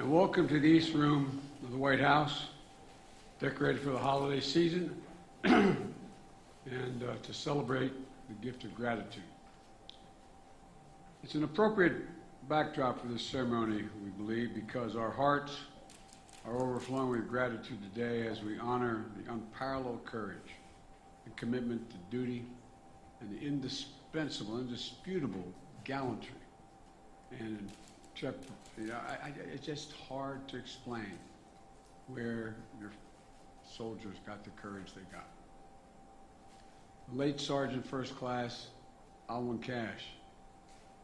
And welcome to the East Room of the White House, decorated for the holiday season and to celebrate the gift of gratitude. It's an appropriate backdrop for this ceremony, we believe, because our hearts are overflowing with gratitude today as we honor the unparalleled courage and commitment to duty and the indispensable, indisputable gallantry and it's just hard to explain where your soldiers got the courage they got. Late Sergeant First Class Alwyn Cash,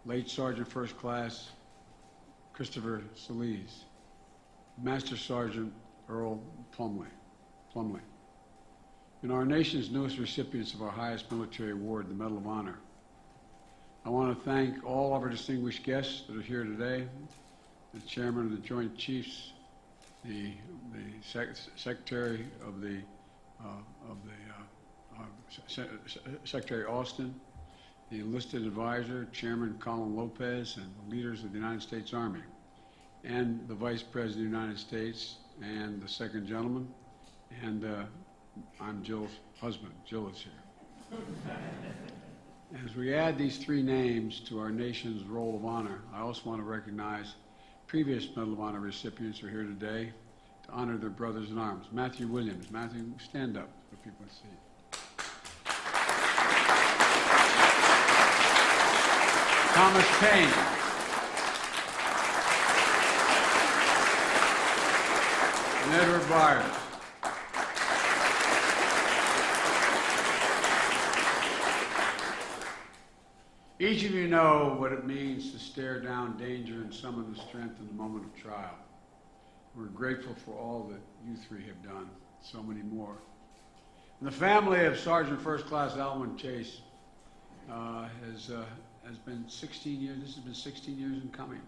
late Sergeant First Class Christopher Solis, Master Sergeant Earl Plumley, and our nation's newest recipients of our highest military award, the Medal of Honor. I want to thank all of our distinguished guests that are here today, the Chairman of the Joint Chiefs, the Secretary of the Secretary Austin, the enlisted advisor, Chairman Colin Lopez, and the leaders of the United States Army, and the Vice President of the United States, and the second gentleman, and I'm Jill's husband. Jill is here. As we add these three names to our nation's roll of honor, I also want to recognize previous Medal of Honor recipients who are here today to honor their brothers in arms. Matthew Williams. Matthew, stand up so people can see you. Thomas Paine. And Edward Byers. Each of you know what it means to stare down danger and summon the strength in the moment of trial. We're grateful for all that you three have done, so many more. And the family of Sergeant First Class Alwyn Chase has been 16 years, this has been 16 years in coming.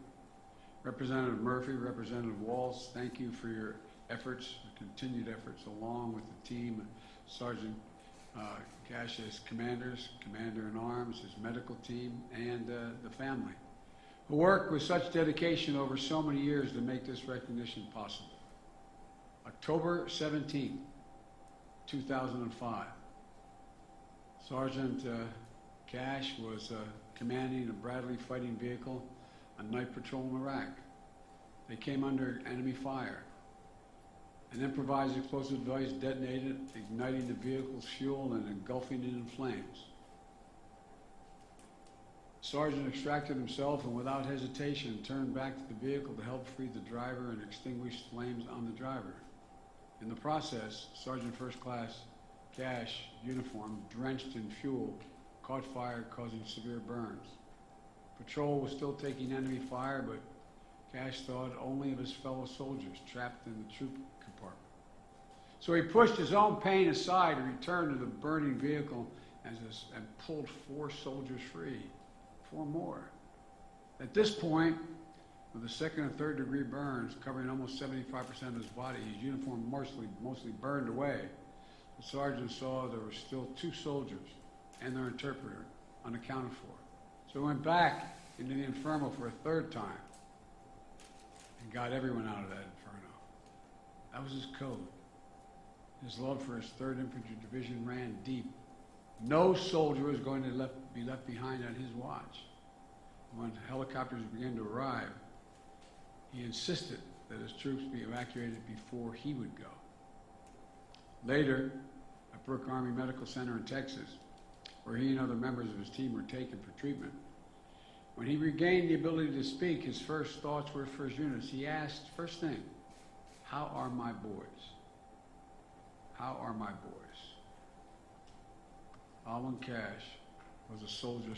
Representative Murphy, Representative Walz, thank you for your efforts, continued efforts, along with the team, Sergeant Cash, his commanders, Commander-in-Arms, his medical team, and the family, who worked with such dedication over so many years to make this recognition possible. October 17, 2005, Sergeant Cash was commanding a Bradley fighting vehicle on night patrol in Iraq. They came under enemy fire. An improvised explosive device detonated, igniting the vehicle's fuel and engulfing it in flames. The sergeant extracted himself and without hesitation turned back to the vehicle to help free the driver and extinguish flames on the driver. In the process, Sergeant First Class Cash uniform, drenched in fuel, caught fire, causing severe burns. Patrol was still taking enemy fire, but Cash thought only of his fellow soldiers trapped in the troop compartment. So he pushed his own pain aside and returned to the burning vehicle and pulled 4 soldiers free. 4 more. At this point, with the 2nd and 3rd degree burns covering almost 75% of his body, his uniform mostly burned away, the sergeant saw there were still 2 soldiers and their interpreter unaccounted for. So he went back into the inferno for a 3rd time and got everyone out of that inferno. That was his code. His love for his 3rd Infantry Division ran deep. No soldier was going to be left behind on his watch. When helicopters began to arrive, he insisted that his troops be evacuated before he would go. Later, at Brooke Army Medical Center in Texas, where he and other members of his team were taken for treatment, when he regained the ability to speak, his first thoughts were for his units. He asked, first thing, how are my boys? How are my boys? Alwyn Cash was a soldier,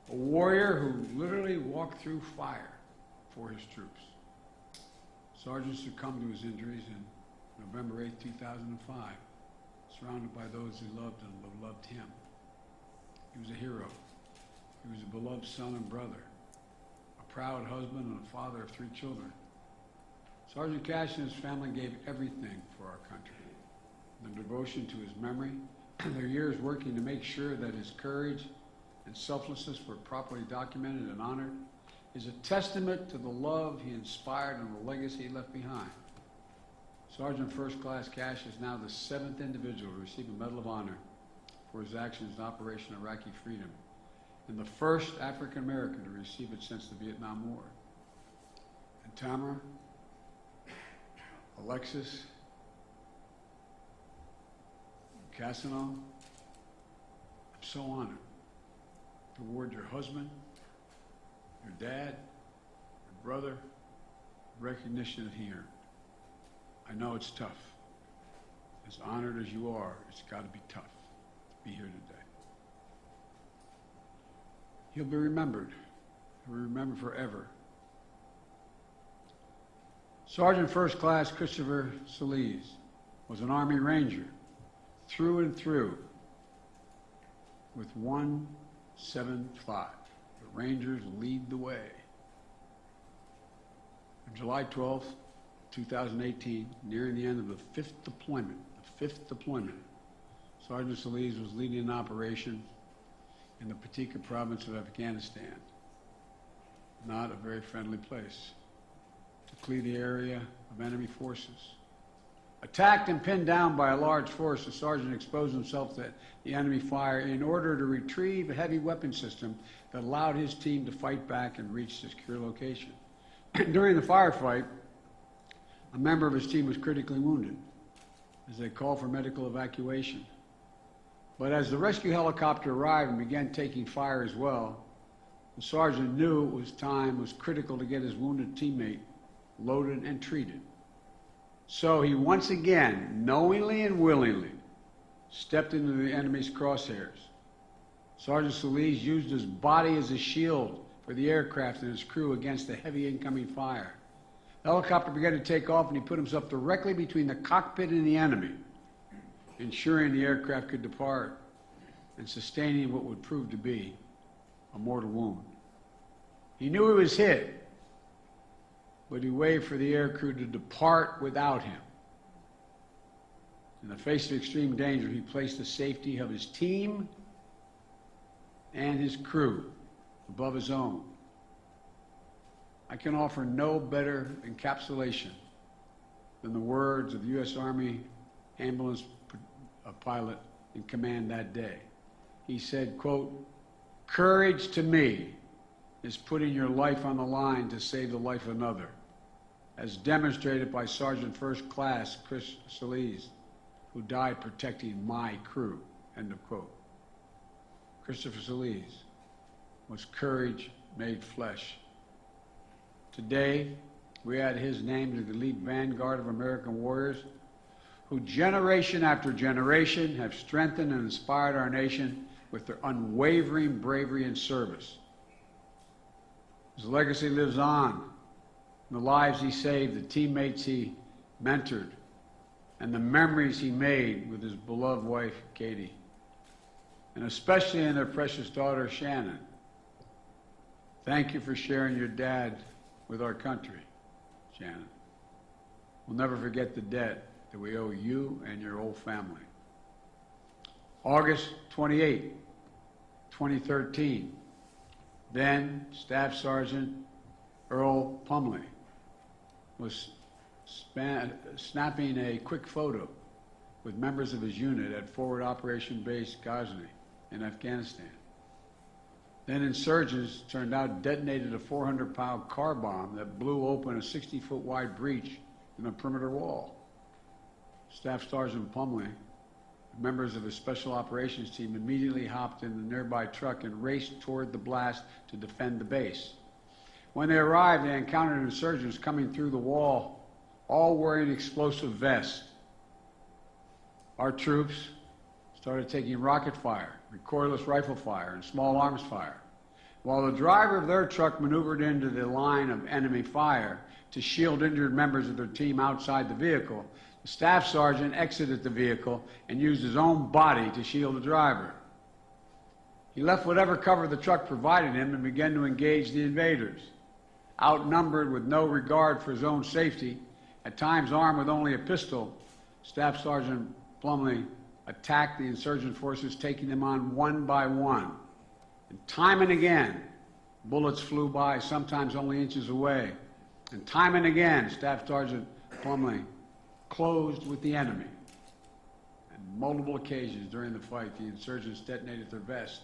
a warrior who literally walked through fire for his troops. Sergeant succumbed to his injuries in November 8, 2005, surrounded by those who loved and loved him. He was a hero. He was a beloved son and brother, a proud husband and a father of 3 children. Sergeant Cash and his family gave everything for our country. Their devotion to his memory, their years working to make sure that his courage and selflessness were properly documented and honored, is a testament to the love he inspired and the legacy he left behind. Sergeant First Class Cash is now the 7th individual to receive a Medal of Honor for his actions in Operation Iraqi Freedom, and the first African American to receive it since the Vietnam War. And Tamara, Alexis, Cassino, I'm so honored to award your husband, your dad, your brother, recognition that he earned. I know it's tough. As honored as you are, it's got to be tough to be here today. He'll be remembered. He'll be remembered forever. Sergeant First Class Christopher Solis was an Army Ranger through and through with 175. The Rangers lead the way. On July 12th, 2018, nearing the end of the fifth deployment, Sergeant Solis was leading an operation in the Paktika province of Afghanistan. Not a very friendly place. To clear the area of enemy forces. Attacked and pinned down by a large force, the sergeant exposed himself to the enemy fire in order to retrieve a heavy weapon system that allowed his team to fight back and reach the secure location. During the firefight, a member of his team was critically wounded as they called for medical evacuation. But as the rescue helicopter arrived and began taking fire as well, the sergeant knew it was critical to get his wounded teammate loaded and treated. So he once again, knowingly and willingly, stepped into the enemy's crosshairs. Sergeant Solis used his body as a shield for the aircraft and his crew against the heavy incoming fire. The helicopter began to take off and he put himself directly between the cockpit and the enemy, ensuring the aircraft could depart and sustaining what would prove to be a mortal wound. He knew he was hit, but he waved for the aircrew to depart without him. In the face of extreme danger, he placed the safety of his team and his crew above his own. I can offer no better encapsulation than the words of the U.S. Army ambulance pilot in command that day. He said, quote, "Courage to me is putting your life on the line to save the life of another, as demonstrated by Sergeant First Class Chris Solis, who died protecting my crew," end of quote. Christopher Solis was courage made flesh. Today, we add his name to the elite vanguard of American warriors who generation after generation have strengthened and inspired our nation with their unwavering bravery and service. His legacy lives on in the lives he saved, the teammates he mentored, and the memories he made with his beloved wife, Katie, and especially in their precious daughter, Shannon. Thank you for sharing your dad with our country, Shannon. We'll never forget the debt that we owe you and your whole family. August 28, 2013, then Staff Sergeant Earl Plumley was snapping a quick photo with members of his unit at Forward Operation Base Ghazni in Afghanistan. Then insurgents turned out detonated a 400-pound car bomb that blew open a 60-foot wide breach in the perimeter wall. Staff Sergeant Plumley, members of his special operations team, immediately hopped in the nearby truck and raced toward the blast to defend the base. When they arrived, they encountered insurgents coming through the wall, all wearing explosive vests. Our troops started taking rocket fire, recoilless rifle fire, and small arms fire, while the driver of their truck maneuvered into the line of enemy fire to shield injured members of their team outside the vehicle. The staff sergeant exited the vehicle and used his own body to shield the driver. He left whatever cover the truck provided him and began to engage the invaders. Outnumbered with no regard for his own safety, at times armed with only a pistol, Staff Sergeant Plumley attacked the insurgent forces, taking them on one by one. And time and again, Bullets flew by, sometimes only inches away. And time and again, Staff Sergeant Plumley closed with the enemy. On multiple occasions during the fight, the insurgents detonated their vest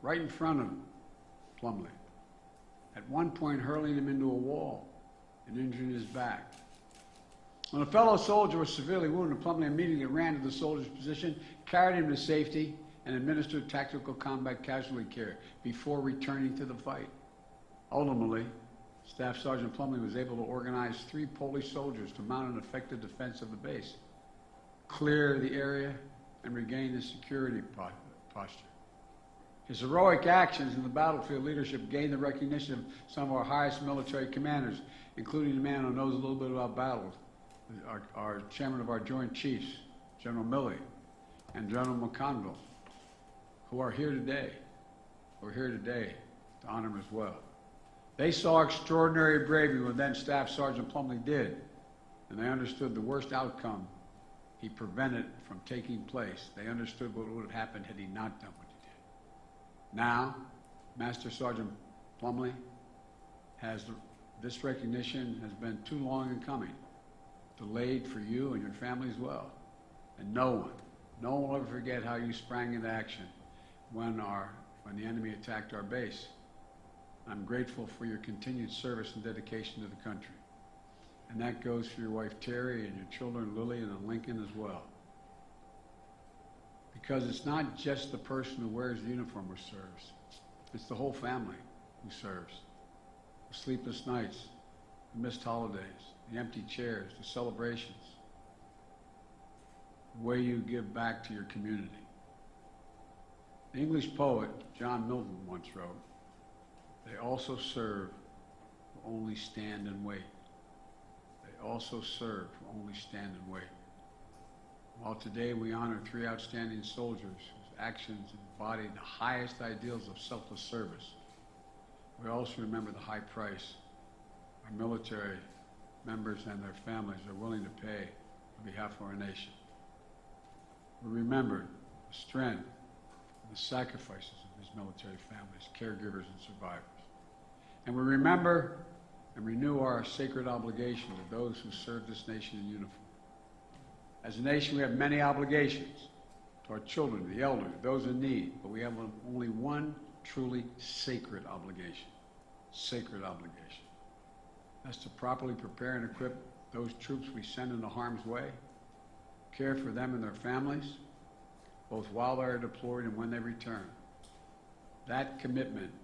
right in front of Plumley, at one point hurling him into a wall and injuring his back. When a fellow soldier was severely wounded, Plumley immediately ran to the soldier's position, carried him to safety, and administered tactical combat casualty care before returning to the fight. Ultimately, Staff Sergeant Plumley was able to organize 3 Polish soldiers to mount an effective defense of the base, clear the area, and regain the security posture. His heroic actions in the battlefield leadership gained the recognition of some of our highest military commanders, including the man who knows a little bit about battles, our chairman of our Joint Chiefs, General Milley, and General McConville, who are here today. We're here today to honor him as well. They saw extraordinary bravery when then Staff Sergeant Plumley did, and they understood the worst outcome he prevented from taking place. They understood what would have happened had he not done what he did. Now, Master Sergeant Plumley has this recognition has been too long in coming, delayed for you and your family as well. And no one will ever forget how you sprang into action when the enemy attacked our base. I'm grateful for your continued service and dedication to the country. And that goes for your wife Terry and your children Lily and Lincoln as well. Because it's not just the person who wears the uniform who serves. It's the whole family who serves. The sleepless nights, the missed holidays, the empty chairs, the celebrations, the way you give back to your community. The English poet John Milton once wrote, "They also serve who only stand and wait. They also serve who only stand and wait." While today we honor 3 outstanding soldiers whose actions embody the highest ideals of selfless service, we also remember the high price our military members and their families are willing to pay on behalf of our nation. We remember the strength and the sacrifices of these military families, caregivers, and survivors. And we remember and renew our sacred obligation to those who serve this nation in uniform. As a nation, we have many obligations to our children, the elderly, those in need, but we have only one truly sacred obligation. Sacred obligation. That's to properly prepare and equip those troops we send into harm's way, care for them and their families, both while they're deployed and when they return. That commitment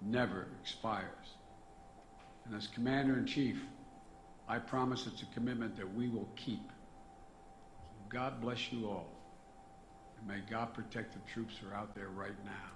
never expires. And as Commander-in-Chief, I promise it's a commitment that we will keep. So God bless you all. And may God protect the troops who are out there right now.